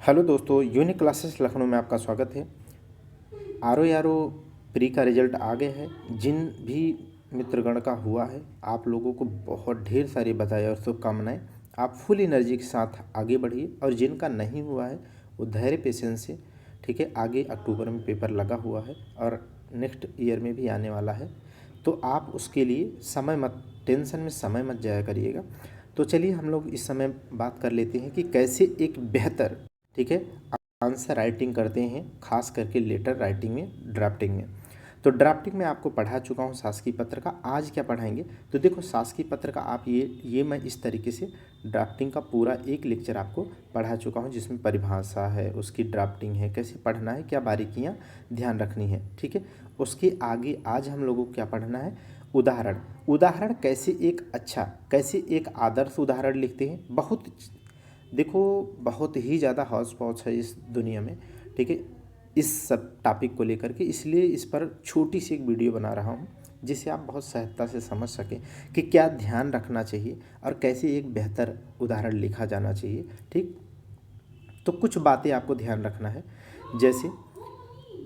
Hello दोस्तों, unique classes Lucknow में आपका स्वागत है। आर ओ प्री का रिजल्ट आ गया है। जिन भी मित्रगण का हुआ है, आप लोगों को बहुत ढेर सारी बधाई और शुभकामनाएं। आप फुल एनर्जी के साथ आगे बढ़िए, और जिनका नहीं हुआ है वो धैर्य पेशेंस से, ठीक है। आगे अक्टूबर में पेपर लगा हुआ है और नेक्स्ट ईयर में भी आने वाला है, तो आप उसके लिए समय मत टेंशन में समय मत जाया करिएगा। तो चलिए हम लोग इस समय बात कर लेते हैं कि कैसे एक बेहतर, ठीक है, आंसर राइटिंग करते हैं, खास करके लेटर राइटिंग में, ड्राफ्टिंग में। तो ड्राफ्टिंग में आपको पढ़ा चुका हूँ शासकीय पत्र का। आज क्या पढ़ाएंगे, तो देखो शासकीय पत्र का आप ये मैं इस तरीके से ड्राफ्टिंग का पूरा एक लेक्चर आपको पढ़ा चुका हूँ, जिसमें परिभाषा है, उसकी ड्राफ्टिंग है, कैसे पढ़ना है, क्या बारीकियाँ ध्यान रखनी है, ठीक है। उसके आगे आज हम लोगों को क्या पढ़ना है, उदाहरण। उदाहरण कैसे एक अच्छा, कैसे एक आदर्श उदाहरण लिखते हैं। देखो बहुत ही ज़्यादा हौच पौच है इस दुनिया में, ठीक है, इस सब टॉपिक को लेकर के। इसलिए इस पर छोटी सी एक वीडियो बना रहा हूँ, जिससे आप बहुत सहजता से समझ सकें कि क्या ध्यान रखना चाहिए और कैसे एक बेहतर उदाहरण लिखा जाना चाहिए, ठीक। तो कुछ बातें आपको ध्यान रखना है। जैसे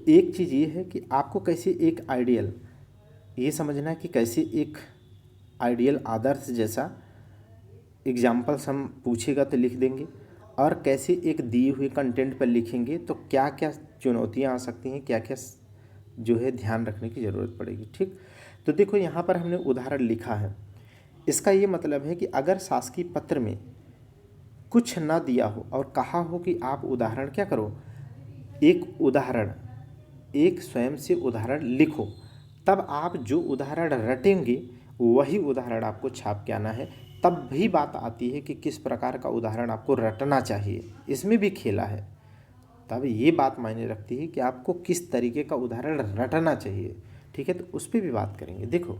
एक चीज़ ये है कि आपको कैसे एक आइडियल, ये समझना है कि कैसे एक आइडियल आदर्श जैसा एग्जाम्पल्स हम पूछेगा तो लिख देंगे, और कैसे एक दिए हुए कंटेंट पर लिखेंगे तो क्या क्या चुनौतियां आ सकती हैं, क्या क्या जो है ध्यान रखने की ज़रूरत पड़ेगी, ठीक। तो देखो यहाँ पर हमने उदाहरण लिखा है। इसका ये मतलब है कि अगर शासकीय पत्र में कुछ ना दिया हो और कहा हो कि आप उदाहरण क्या करो, एक उदाहरण, एक स्वयं से उदाहरण लिखो, तब आप जो उदाहरण रटेंगे वही उदाहरण आपको छाप के आना है। तब भी बात आती है कि किस प्रकार का उदाहरण आपको रटना चाहिए, इसमें भी खेला है। तब ये बात मायने रखती है कि आपको किस तरीके का उदाहरण रटना चाहिए, ठीक है। तो उस पर भी बात करेंगे। देखो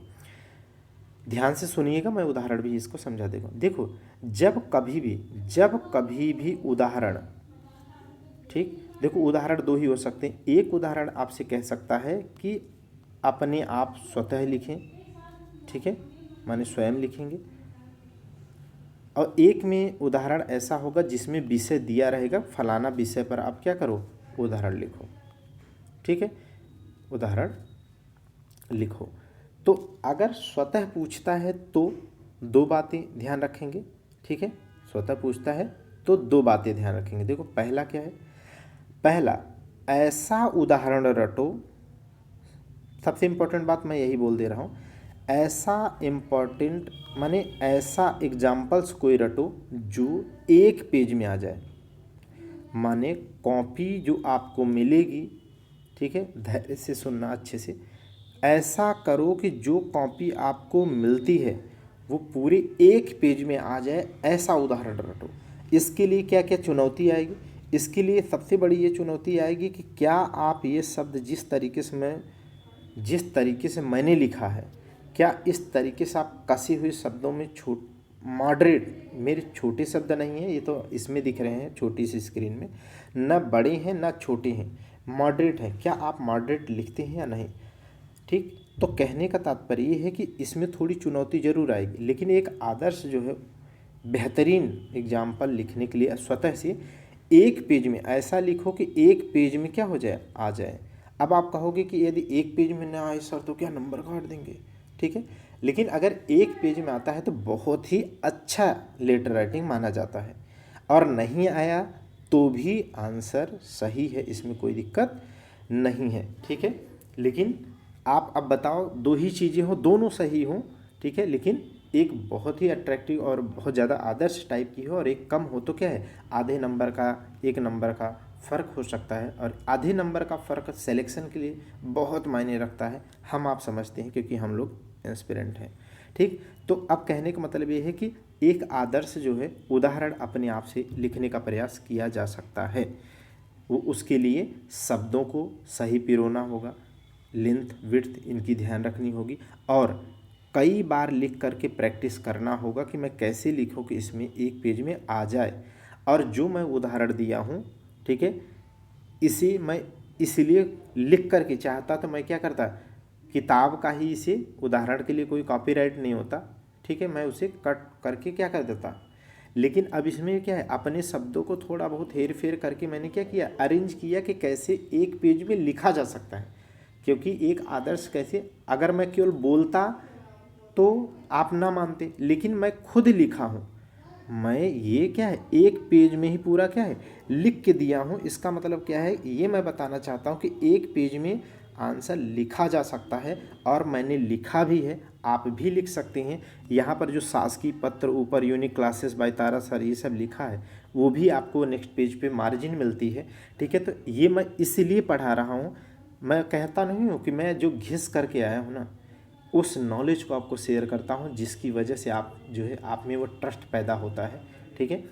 ध्यान से सुनिएगा, मैं उदाहरण भी इसको समझा देगा। देखो जब कभी भी उदाहरण, ठीक, देखो उदाहरण दो ही हो सकते हैं। एक उदाहरण आपसे कह सकता है कि अपने आप स्वतः लिखें, ठीक है, माने स्वयं लिखेंगे। और एक में उदाहरण ऐसा होगा जिसमें विषय दिया रहेगा, फलाना विषय पर आप क्या करो, उदाहरण लिखो, ठीक है, उदाहरण लिखो। तो अगर स्वतः पूछता है तो दो बातें ध्यान रखेंगे, ठीक है। स्वतः पूछता है तो दो बातें ध्यान रखेंगे। देखो पहला क्या है, पहला ऐसा उदाहरण रटो। सबसे इम्पोर्टेंट बात मैं यही बोल दे रहा हूँ, ऐसा इम्पोर्टेंट माने ऐसा एग्जाम्पल्स कोई रटो जो एक पेज में आ जाए। माने कॉपी जो आपको मिलेगी, ठीक है, धैर्य से सुनना अच्छे से, ऐसा करो कि जो कॉपी आपको मिलती है वो पूरे एक पेज में आ जाए, ऐसा उदाहरण रटो। इसके लिए क्या क्या चुनौती आएगी, इसके लिए सबसे बड़ी ये चुनौती आएगी कि क्या आप ये शब्द जिस तरीके से मैंने लिखा है, क्या इस तरीके से आप कसे हुए शब्दों में मॉडरेट, मेरे छोटे शब्द नहीं हैं, ये तो इसमें दिख रहे हैं छोटी सी स्क्रीन में, न बड़े हैं न छोटे हैं, मॉडरेट हैं, क्या आप मॉडरेट लिखते हैं या नहीं, ठीक। तो कहने का तात्पर्य ये है कि इसमें थोड़ी चुनौती जरूर आएगी, लेकिन एक आदर्श जो है बेहतरीन एग्जाम्पल लिखने के लिए स्वतः से एक पेज में ऐसा लिखो कि एक पेज में क्या हो जाए, आ जाए। अब आप कहोगे कि यदि एक पेज में ना आए सर तो क्या नंबर काट देंगे, ठीक है, लेकिन अगर एक पेज में आता है तो बहुत ही अच्छा लेटर राइटिंग माना जाता है, और नहीं आया तो भी आंसर सही है, इसमें कोई दिक्कत नहीं है, ठीक है। लेकिन आप अब बताओ, दो ही चीज़ें हो, दोनों सही हों, ठीक है, लेकिन एक बहुत ही अट्रैक्टिव और बहुत ज़्यादा आदर्श टाइप की हो और एक कम हो, तो क्या है, आधे नंबर का, एक नंबर का फ़र्क हो सकता है। और आधे नंबर का फ़र्क सिलेक्शन के लिए बहुत मायने रखता है, हम आप समझते हैं क्योंकि हम लोग एस्पिरेंट हैं, ठीक। तो अब कहने का मतलब ये है कि एक आदर्श जो है उदाहरण अपने आप से लिखने का प्रयास किया जा सकता है। वो उसके लिए शब्दों को सही पिरोना होगा, लेंथ विड्थ इनकी ध्यान रखनी होगी, और कई बार लिख करके प्रैक्टिस करना होगा कि मैं कैसे लिखूं कि इसमें एक पेज में आ जाए। और जो मैं उदाहरण दिया हूं, ठीक है, इसे मैं इसलिए लिख करके चाहता तो मैं क्या करता, किताब का ही इसे, उदाहरण के लिए कोई कॉपीराइट नहीं होता, ठीक है, मैं उसे कट करके क्या कर देता, लेकिन अब इसमें क्या है, अपने शब्दों को थोड़ा बहुत हेर फेर करके मैंने क्या किया, अरेंज किया कि कैसे एक पेज में लिखा जा सकता है। क्योंकि एक आदर्श कैसे, अगर मैं केवल बोलता तो आप ना मानते, लेकिन मैं खुद लिखा हूँ, मैं ये क्या है एक पेज में ही पूरा क्या है लिख के दिया हूँ। इसका मतलब क्या है, ये मैं बताना चाहता हूँ कि एक पेज में आंसर लिखा जा सकता है, और मैंने लिखा भी है, आप भी लिख सकते हैं। यहाँ पर जो शासकीय पत्र ऊपर यूनिक क्लासेस बाय तारा सर ये सब लिखा है, वो भी आपको नेक्स्ट पेज पे मार्जिन मिलती है। ठीक है, तो ये मैं इसलिए पढ़ा रहा हूँ, मैं कहता नहीं हूँ कि मैं जो घिस करके आया हूँ ना, उस नॉलेज को आपको शेयर करता हूँ, जिसकी वजह से आप जो है आप में वो ट्रस्ट पैदा होता है। ठीक है,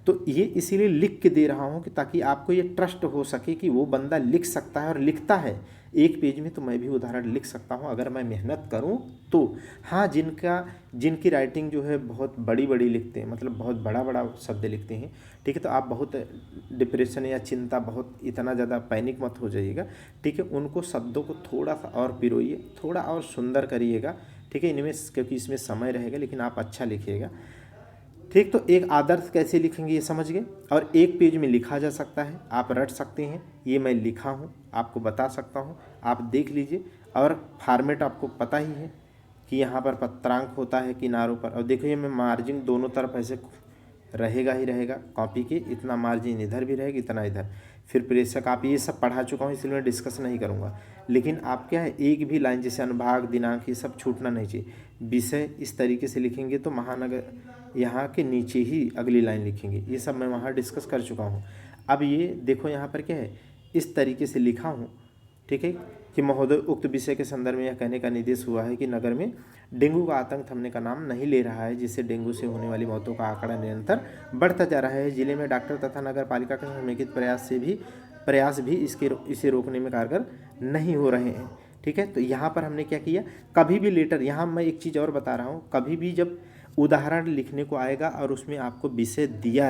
तो ये इसीलिए लिख के दे रहा हूँ कि ताकि आपको ये ट्रस्ट हो सके कि वो बंदा लिख सकता है और लिखता है एक पेज में, तो मैं भी उदाहरण लिख सकता हूँ अगर मैं मेहनत करूँ तो। हाँ, जिनकी राइटिंग जो है बहुत बड़ी बड़ी लिखते हैं, मतलब बहुत बड़ा बड़ा शब्द लिखते हैं, ठीक है, तो आप बहुत डिप्रेशन या चिंता, बहुत इतना ज़्यादा पैनिक मत हो जाइएगा। ठीक है, उनको शब्दों को थोड़ा सा और पिरोइए, थोड़ा और सुंदर करिएगा। ठीक है, इनमें क्योंकि इसमें समय रहेगा, लेकिन आप अच्छा लिखिएगा। ठीक, तो एक आदर्श कैसे लिखेंगे ये समझ गए, और एक पेज में लिखा जा सकता है, आप रट सकते हैं। ये मैं लिखा हूँ, आपको बता सकता हूँ, आप देख लीजिए। और फॉर्मेट आपको पता ही है कि यहाँ पर पत्रांक होता है किनारों पर, और देखिए मैं मार्जिन दोनों तरफ ऐसे रहेगा ही रहेगा कॉपी के, इतना मार्जिन इधर भी रहेगा, इतना इधर। फिर प्रेक्षक, आप ये सब पढ़ा चुका हूँ इसलिए मैं डिस्कस नहीं करूँगा, लेकिन आप क्या है एक भी लाइन जैसे अनुभाग, दिनांक, ये सब छूटना नहीं चाहिए। विषय इस तरीके से लिखेंगे तो महानगर यहाँ के नीचे ही अगली लाइन लिखेंगे, ये सब मैं वहाँ डिस्कस कर चुका हूँ। अब ये देखो यहाँ पर क्या है, इस तरीके से लिखा हूँ। ठीक है, कि महोदय उक्त विषय के संदर्भ में यह कहने का निर्देश हुआ है कि नगर में डेंगू का आतंक थमने का नाम नहीं ले रहा है, जिससे डेंगू से होने वाली मौतों का आंकड़ा निरंतर बढ़ता जा रहा है। जिले में डॉक्टर तथा नगर पालिका के समेकित प्रयास भी इसे रोकने में कारगर नहीं हो रहे हैं। ठीक है, तो यहाँ पर हमने क्या किया, कभी भी लेटर, यहाँ मैं एक चीज़ और बता रहा हूँ, कभी भी जब उदाहरण लिखने को आएगा और उसमें आपको विषय दिया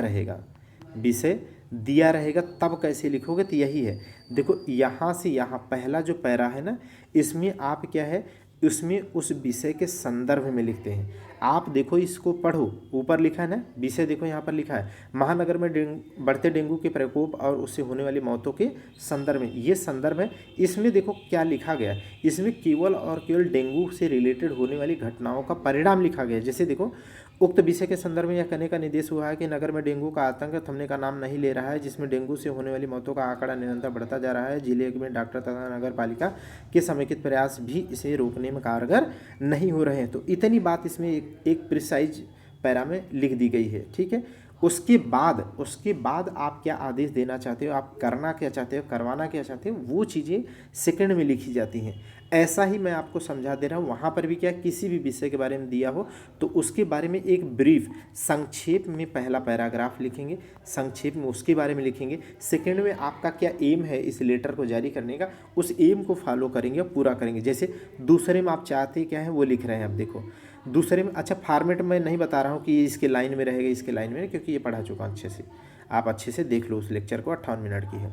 रहेगा तब कैसे लिखोगे, तो यही है। देखो यहाँ से यहाँ पहला जो पैरा है ना, इसमें आप क्या है, उसमें उस विषय के संदर्भ में लिखते हैं। आप देखो इसको पढ़ो, ऊपर लिखा है ना विषय, देखो यहाँ पर लिखा है महानगर में बढ़ते डेंगू के प्रकोप और उससे होने वाली मौतों के संदर्भ में, ये संदर्भ है। इसमें देखो क्या लिखा गया है, इसमें केवल और केवल डेंगू से रिलेटेड होने वाली घटनाओं का परिणाम लिखा गया है। जैसे देखो, उक्त विषय के संदर्भ में यह कहने का निर्देश हुआ है कि नगर में डेंगू का आतंक थमने का नाम नहीं ले रहा है, जिसमें डेंगू से होने वाली मौतों का आंकड़ा निरंतर बढ़ता जा रहा है। जिले में डॉक्टर तथा नगर पालिका के समेकित प्रयास भी इसे रोकने में कारगर नहीं हो रहे हैं। तो इतनी बात इसमें एक प्रिसाइज पैरा में लिख दी गई है। ठीक है, उसके बाद आप क्या आदेश देना चाहते हो, आप करना क्या चाहते हो, करवाना क्या चाहते हो, वो चीज़ें सेकंड में लिखी जाती हैं। ऐसा ही मैं आपको समझा दे रहा हूँ, वहाँ पर भी क्या किसी भी विषय के बारे में दिया हो तो उसके बारे में एक ब्रीफ संक्षेप में पहला पैराग्राफ लिखेंगे, संक्षेप में उसके बारे में लिखेंगे। सेकंड में आपका क्या एम है इस लेटर को जारी करने का, उस एम को फॉलो करेंगे और पूरा करेंगे। जैसे दूसरे में आप चाहते क्या है वो लिख रहे हैं, अब देखो दूसरे में, अच्छा फॉर्मेट मैं नहीं बता रहा हूँ कि ये इसके लाइन में रहेगा, इसके लाइन में, क्योंकि ये पढ़ा चुका हूँ अच्छे से, आप अच्छे से देख लो उस लेक्चर को, 58 मिनट की है।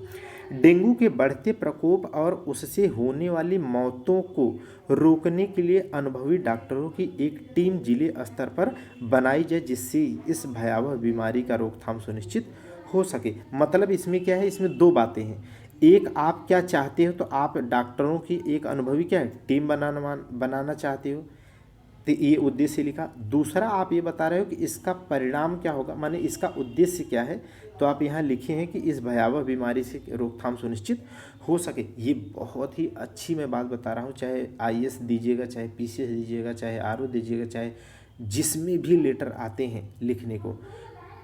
डेंगू के बढ़ते प्रकोप और उससे होने वाली मौतों को रोकने के लिए अनुभवी डॉक्टरों की एक टीम जिले स्तर पर बनाई जाए, जिससे इस भयावह बीमारी का रोकथाम सुनिश्चित हो सके। मतलब इसमें क्या है, इसमें दो बातें हैं। एक, आप क्या चाहते हो, तो आप डॉक्टरों की एक अनुभवी क्या है टीम बनाना चाहते हो, तो ये उद्देश्य लिखा। दूसरा, आप ये बता रहे हो कि इसका परिणाम क्या होगा, माने इसका उद्देश्य क्या है, तो आप यहाँ लिखे हैं कि इस भयावह बीमारी से रोकथाम सुनिश्चित हो सके। ये बहुत ही अच्छी मैं बात बता रहा हूँ, चाहे आईएएस दीजिएगा, चाहे पीसीएस दीजिएगा, चाहे आरओ दीजिएगा, चाहे जिसमें भी लेटर आते हैं लिखने को,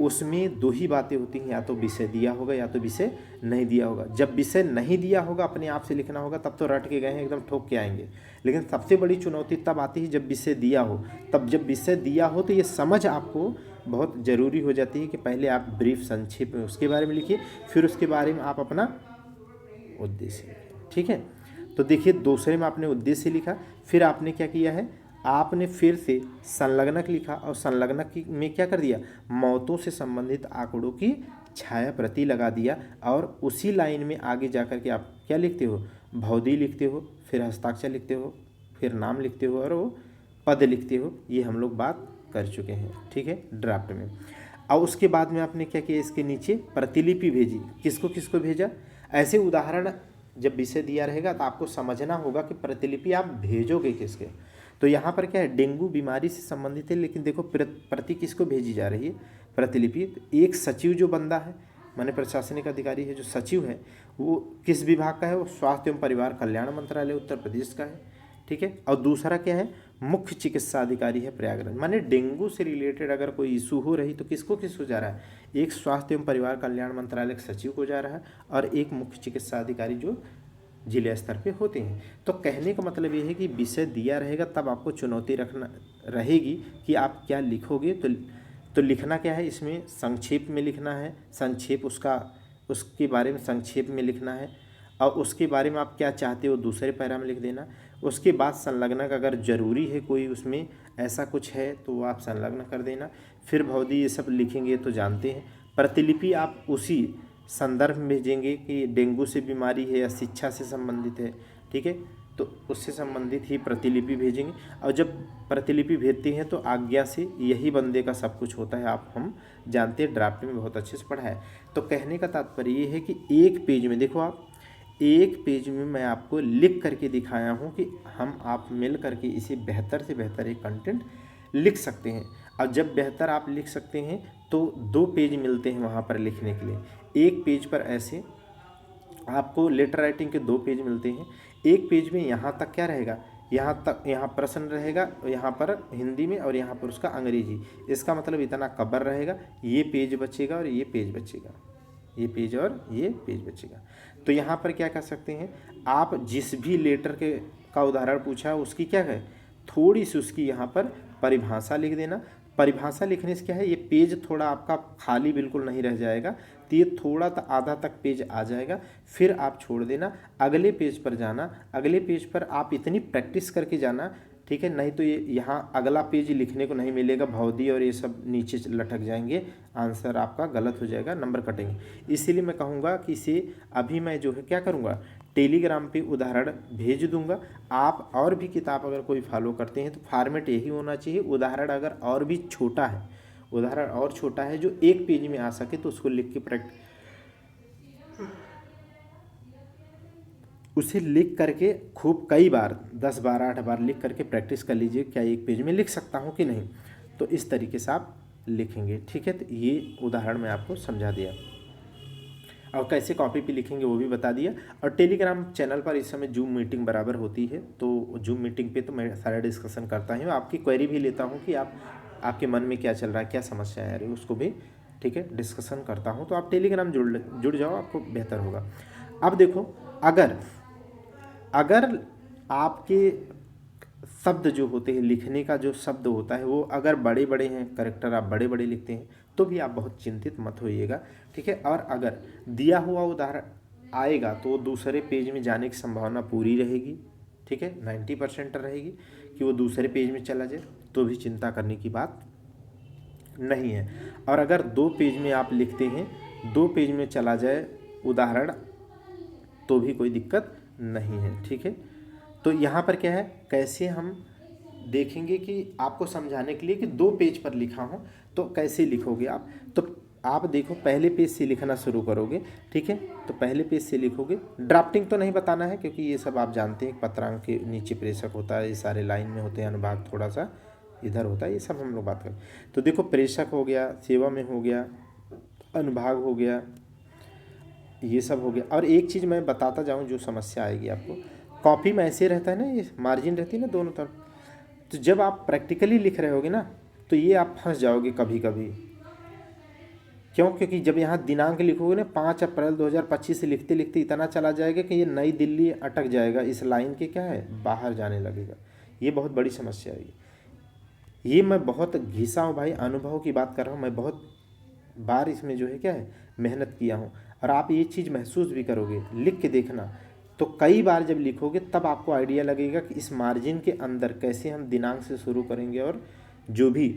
उसमें दो ही बातें होती हैं, या तो विषय दिया होगा या तो विषय नहीं दिया होगा। जब विषय नहीं दिया होगा, अपने आप से लिखना होगा, तब तो रट के गए हैं, एकदम ठोक के आएंगे। लेकिन सबसे बड़ी चुनौती तब आती है जब विषय दिया हो। तब जब विषय दिया हो तो ये समझ आपको बहुत ज़रूरी हो जाती है कि पहले आप ब्रीफ संक्षेप में उसके बारे में लिखिए, फिर उसके बारे में आप अपना उद्देश्य लिखिए। ठीक है, तो देखिए दूसरे में आपने उद्देश्य लिखा, फिर आपने क्या किया है, आपने फिर से संलग्नक लिखा, और संलग्नक में क्या कर दिया, मौतों से संबंधित आंकड़ों की छाया प्रति लगा दिया। और उसी लाइन में आगे जाकर के आप क्या लिखते हो, भौदी लिखते हो, फिर हस्ताक्षर लिखते हो, फिर नाम लिखते हो, और वो पद लिखते हो। ये हम लोग बात कर चुके हैं, ठीक है, ड्राफ्ट में। और उसके बाद में आपने क्या किया, इसके नीचे प्रतिलिपि भेजी, किसको किसको भेजा। ऐसे उदाहरण जब विषय दिया रहेगा तो आपको समझना होगा कि प्रतिलिपि आप भेजोगे किसके। तो यहाँ पर क्या है, डेंगू बीमारी से संबंधित है, लेकिन देखो प्रति किसको भेजी जा रही है, प्रतिलिपि। तो एक सचिव जो बंदा है, माने प्रशासनिक अधिकारी है, जो सचिव है वो किस विभाग का है, वो स्वास्थ्य एवं परिवार कल्याण मंत्रालय उत्तर प्रदेश का है, ठीक है। और दूसरा क्या है, मुख्य चिकित्सा अधिकारी है प्रयागराज। माने डेंगू से रिलेटेड अगर कोई इशू हो रही तो किसको किसको जा रहा है, एक स्वास्थ्य एवं परिवार कल्याण मंत्रालय के सचिव को जा रहा है और एक मुख्य चिकित्सा अधिकारी जो जिले स्तर पे होते हैं। तो कहने का मतलब ये है कि विषय दिया रहेगा तब आपको चुनौती रखना रहेगी कि आप क्या लिखोगे। तो लिखना क्या है, इसमें संक्षेप में लिखना है, संक्षेप उसके बारे में संक्षेप में लिखना है, और उसके बारे में आप क्या चाहते हो दूसरे पैरा में लिख देना। उसके बाद संलग्नक अगर ज़रूरी है कोई उसमें ऐसा कुछ है तो वो आप संलग्न कर देना। फिर भौदी ये सब लिखेंगे तो जानते हैं। प्रतिलिपि आप उसी संदर्भ में भेजेंगे कि डेंगू से बीमारी है या शिक्षा से संबंधित है, ठीक है, तो उससे संबंधित ही प्रतिलिपि भेजेंगे। और जब प्रतिलिपि भेजते हैं तो आज्ञा से यही बंदे का सब कुछ होता है, हम जानते हैं, ड्राफ्ट में बहुत अच्छे से पढ़ा है। तो कहने का तात्पर्य ये है कि एक पेज में देखो, आप एक पेज में मैं आपको लिख करके दिखाया हूँ कि हम आप मिल करके इसे बेहतर से बेहतर एक कंटेंट लिख सकते हैं। अब जब बेहतर आप लिख सकते हैं तो 2 पेज मिलते हैं वहाँ पर लिखने के लिए। एक पेज पर ऐसे आपको लेटर राइटिंग के 2 पेज मिलते हैं। एक पेज में यहाँ तक क्या रहेगा, यहाँ प्रश्न रहेगा, यहाँ पर हिंदी में और यहाँ पर उसका अंग्रेजी। इसका मतलब इतना कवर रहेगा, ये पेज बचेगा और ये पेज बचेगा, ये पेज और ये पेज बचेगा। तो यहाँ पर क्या कर सकते हैं, आप जिस भी लेटर का उदाहरण पूछा है उसकी क्या है, थोड़ी सी उसकी यहाँ पर परिभाषा लिख देना। परिभाषा लिखने से क्या है, ये पेज थोड़ा आपका खाली बिल्कुल नहीं रह जाएगा, तो ये थोड़ा आधा तक पेज आ जाएगा। फिर आप छोड़ देना, अगले पेज पर जाना। अगले पेज पर आप इतनी प्रैक्टिस करके जाना, ठीक है, नहीं तो ये यहाँ अगला पेज लिखने को नहीं मिलेगा, भौदी और ये सब नीचे लटक जाएंगे, आंसर आपका गलत हो जाएगा, नंबर कटेंगे। इसीलिए मैं कहूँगा कि इसे अभी मैं जो है क्या करूँगा, टेलीग्राम पे उदाहरण भेज दूंगा। आप और भी किताब अगर कोई फॉलो करते हैं तो फॉर्मेट यही होना चाहिए। उदाहरण अगर और भी छोटा है, उदाहरण और छोटा है जो एक पेज में आ सके तो उसको लिख के उसे लिख करके खूब कई बार 10 बार 8 बार लिख करके प्रैक्टिस कर लीजिए, क्या एक पेज में लिख सकता हूँ कि नहीं। तो इस तरीके से आप लिखेंगे, ठीक है। तो ये उदाहरण मैं आपको समझा दिया और कैसे कॉपी पे लिखेंगे वो भी बता दिया। और टेलीग्राम चैनल पर इस समय जूम मीटिंग बराबर होती है, तो जूम मीटिंग पे तो मैं सारा डिस्कशन करता हूँ, आपकी क्वेरी भी लेता हूँ कि आपके मन में क्या चल रहा है, क्या समस्या आ रही है, उसको भी ठीक है डिस्कशन करता हूँ। तो आप टेलीग्राम जुड़ जाओ, आपको बेहतर होगा। अब देखो, अगर आपके शब्द जो होते हैं, लिखने का जो शब्द होता है वो अगर बड़े बड़े हैं, कैरेक्टर आप बड़े बड़े लिखते हैं तो भी आप बहुत चिंतित मत होइएगा, ठीक है। और अगर दिया हुआ उदाहरण आएगा तो दूसरे पेज में जाने की संभावना पूरी रहेगी, ठीक है, 90% रहेगी कि वो दूसरे पेज में चला जाए, तो भी चिंता करने की बात नहीं है। और अगर 2 पेज में आप लिखते हैं, 2 पेज में चला जाए उदाहरण तो भी कोई दिक्कत नहीं है, ठीक है। तो यहाँ पर क्या है, कैसे हम देखेंगे कि आपको समझाने के लिए कि 2 पेज पर लिखा हूँ तो कैसे लिखोगे आप। तो आप देखो, पहले पेज से लिखना शुरू करोगे, ठीक है। तो पहले पेज से लिखोगे, ड्राफ्टिंग तो नहीं बताना है क्योंकि ये सब आप जानते हैं, पत्रांक के नीचे प्रेषक होता है, ये सारे लाइन में होते हैं, अनुभाग थोड़ा सा इधर होता है, ये सब हम लोग बात करें। तो देखो, प्रेषक हो गया, सेवा में हो गया, अनुभाग हो गया, ये सब हो गया। और एक चीज़ मैं बताता जाऊँ जो समस्या आएगी आपको, कॉपी में ऐसे रहता है ना, ये मार्जिन रहती है ना दोनों तरफ, तो जब आप प्रैक्टिकली लिख रहे होगे ना तो ये आप फंस जाओगे कभी कभी। क्यों? क्योंकि जब यहाँ दिनांक लिखोगे ना 5 अप्रैल 2025 से लिखते लिखते इतना चला जाएगा कि ये नई दिल्ली अटक जाएगा, इस लाइन के क्या है बाहर जाने लगेगा। ये बहुत बड़ी समस्या है। ये मैं बहुत घिसा हूँ भाई, अनुभव की बात कर रहा हूँ, मैं बहुत बार इसमें जो है क्या है मेहनत किया हूँ। और आप ये चीज़ महसूस भी करोगे, लिख के देखना, तो कई बार जब लिखोगे तब आपको आइडिया लगेगा कि इस मार्जिन के अंदर कैसे हम दिनांक से शुरू करेंगे और जो भी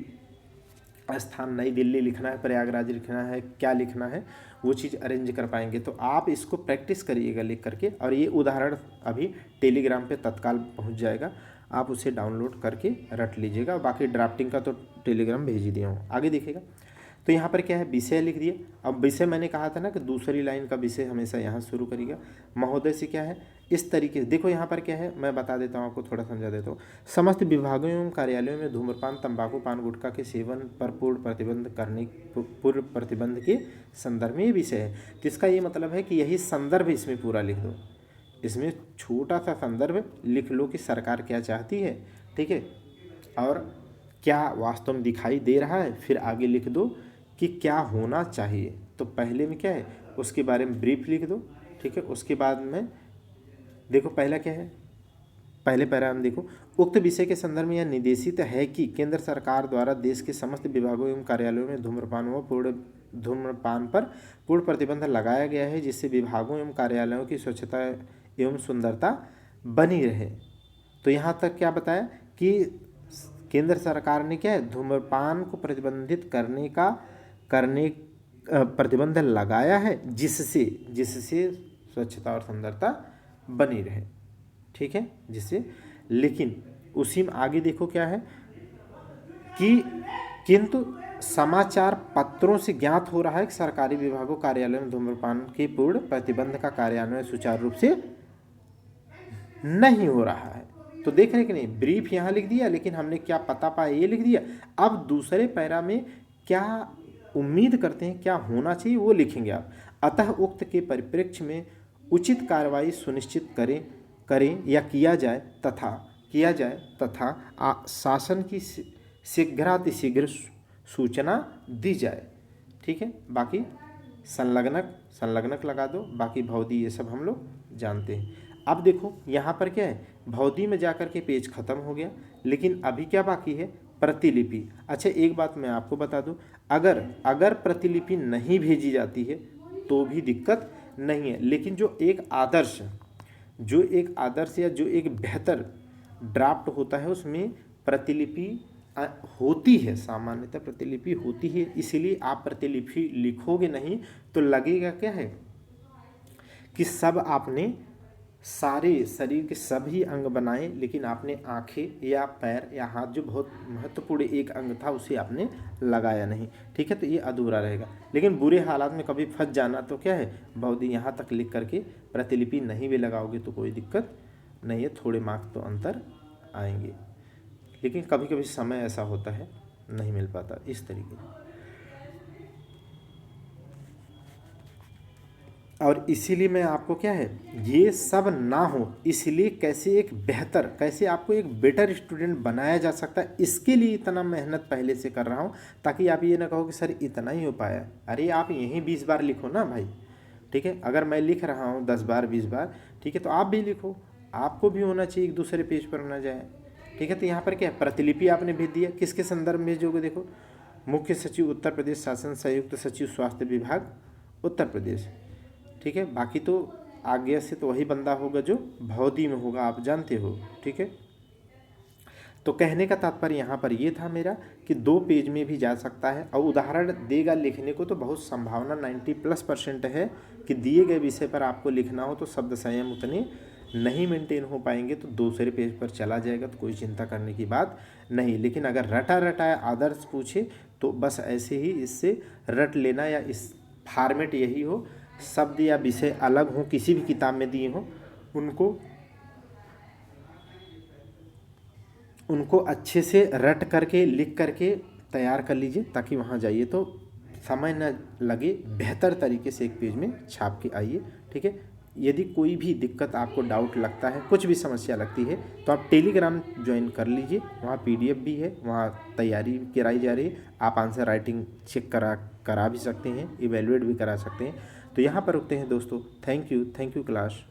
स्थान, नई दिल्ली लिखना है, प्रयागराज लिखना है, क्या लिखना है, वो चीज़ अरेंज कर पाएंगे। तो आप इसको प्रैक्टिस करिएगा लिख करके। और ये उदाहरण अभी टेलीग्राम पे तत्काल पहुंच जाएगा, आप उसे डाउनलोड करके रट लीजिएगा। बाकी ड्राफ्टिंग का तो टेलीग्राम भेज ही दिया हूँ, आगे देखिएगा। तो यहाँ पर क्या है, विषय लिख दिए। अब विषय मैंने कहा था ना कि दूसरी लाइन का विषय हमेशा यहाँ शुरू करिएगा। महोदय से क्या है, इस तरीके से देखो यहाँ पर क्या है, मैं बता देता हूँ आपको, थोड़ा समझा देता हूँ। समस्त विभागों एवं कार्यालयों में धूम्रपान, तंबाकू, पान गुटखा के सेवन पर पूर्ण प्रतिबंध के संदर्भ में ये विषय है। तो इसका ये मतलब है कि यही संदर्भ इसमें पूरा लिख दो, इसमें छोटा सा संदर्भ लिख लो कि सरकार क्या चाहती है, ठीक है, और क्या वास्तव में दिखाई दे रहा है। फिर आगे लिख दो कि क्या होना चाहिए। तो पहले में क्या है, उसके बारे में ब्रीफ लिख दो, ठीक है। उसके बाद में देखो पहला क्या है, पहले पैरा में देखो, उक्त विषय के संदर्भ में यह निर्देशित है कि केंद्र सरकार द्वारा देश के समस्त विभागों एवं कार्यालयों में धूम्रपान पर पूर्ण प्रतिबंध लगाया गया है, जिससे विभागों एवं कार्यालयों की स्वच्छता एवं सुंदरता बनी रहे। तो यहाँ तक क्या बताया कि केंद्र सरकार ने क्या है, धूम्रपान को प्रतिबंधित प्रतिबंध लगाया है, जिससे स्वच्छता और सुंदरता बनी रहे, ठीक है, जिससे। लेकिन उसी में आगे देखो क्या है कि किंतु समाचार पत्रों से ज्ञात हो रहा है कि सरकारी विभागों कार्यालयों में धूम्रपान के पूर्ण प्रतिबंध का कार्यान्वयन सुचारू रूप से नहीं हो रहा है। तो देख रहे कि नहीं, ब्रीफ यहाँ लिख दिया, लेकिन हमने क्या पता पाया ये लिख दिया। अब दूसरे पैरा में क्या उम्मीद करते हैं, क्या होना चाहिए, वो लिखेंगे आप। अतः उक्त के परिप्रेक्ष्य में उचित कार्रवाई सुनिश्चित करें या किया जाए तथा शासन की शीघ्रातिशीघ्र सूचना दी जाए, ठीक है। बाकी संलग्नक लगा दो, बाकी भौदी ये सब हम लोग जानते हैं। अब देखो यहाँ पर क्या है, भौदी में जाकर के पेज खत्म हो गया, लेकिन अभी क्या बाकी है, प्रतिलिपि। अच्छा एक बात मैं आपको बता दूं, अगर प्रतिलिपि नहीं भेजी जाती है तो भी दिक्कत नहीं है, लेकिन जो एक आदर्श या जो एक बेहतर ड्राफ्ट होता है उसमें प्रतिलिपि होती है, सामान्यतः प्रतिलिपि होती है। इसीलिए आप प्रतिलिपि लिखोगे नहीं तो लगेगा क्या है कि सब आपने सारे शरीर के सभी अंग बनाए, लेकिन आपने आंखें या पैर या हाथ, जो बहुत महत्वपूर्ण एक अंग था, उसे आपने लगाया नहीं, ठीक है। तो ये अधूरा रहेगा। लेकिन बुरे हालात में कभी फंस जाना तो क्या है, बहुदी यहाँ तक लिख करके प्रतिलिपि नहीं भी लगाओगे तो कोई दिक्कत नहीं है, थोड़े मार्क्स तो अंतर आएंगे। लेकिन कभी कभी समय ऐसा होता है नहीं मिल पाता, इस तरीके से। और इसीलिए मैं आपको क्या है, ये सब ना हो, इसलिए कैसे आपको एक बेटर स्टूडेंट बनाया जा सकता है, इसके लिए इतना मेहनत पहले से कर रहा हूँ, ताकि आप ये ना कहो कि सर इतना ही हो पाया। अरे आप यहीं 20 बार लिखो ना भाई, ठीक है। अगर मैं लिख रहा हूँ 10 बार 20 बार, ठीक है, तो आप भी लिखो, आपको भी होना चाहिए, एक दूसरे पेज पर ना जाए, ठीक है। तो यहाँ पर क्या है, प्रतिलिपि आपने भेज दिया, किसके संदर्भ में भेजोगे, देखो मुख्य सचिव उत्तर प्रदेश शासन, संयुक्त सचिव स्वास्थ्य विभाग उत्तर प्रदेश, ठीक है। बाकी तो आगे से तो वही बंदा होगा जो भौदी में होगा, आप जानते हो, ठीक है। तो कहने का तात्पर्य यहाँ पर ये था मेरा कि 2 पेज में भी जा सकता है, और उदाहरण देगा लिखने को तो बहुत संभावना 90+% है कि दिए गए विषय पर आपको लिखना हो तो शब्द संयम उतने नहीं मेंटेन हो पाएंगे, तो दूसरे पेज पर चला जाएगा, तो कोई चिंता करने की बात नहीं। लेकिन अगर रटा आदर्श पूछे तो बस ऐसे ही इससे रट लेना, या इस फॉर्मेट यही हो, शब्द या विषय अलग हो, किसी भी किताब में दिए हो, उनको अच्छे से रट करके लिख करके तैयार कर लीजिए, ताकि वहाँ जाइए तो समय न लगे, बेहतर तरीके से एक पेज में छाप के आइए, ठीक है। यदि कोई भी दिक्कत आपको डाउट लगता है, कुछ भी समस्या लगती है, तो आप टेलीग्राम ज्वाइन कर लीजिए, वहाँ PDF भी है, वहाँ तैयारी कराई जा रही है, आप आंसर राइटिंग चेक करा भी सकते हैं, इवेलुएट भी करा सकते हैं। तो यहाँ पर रुकते हैं दोस्तों, थैंक यू क्लास।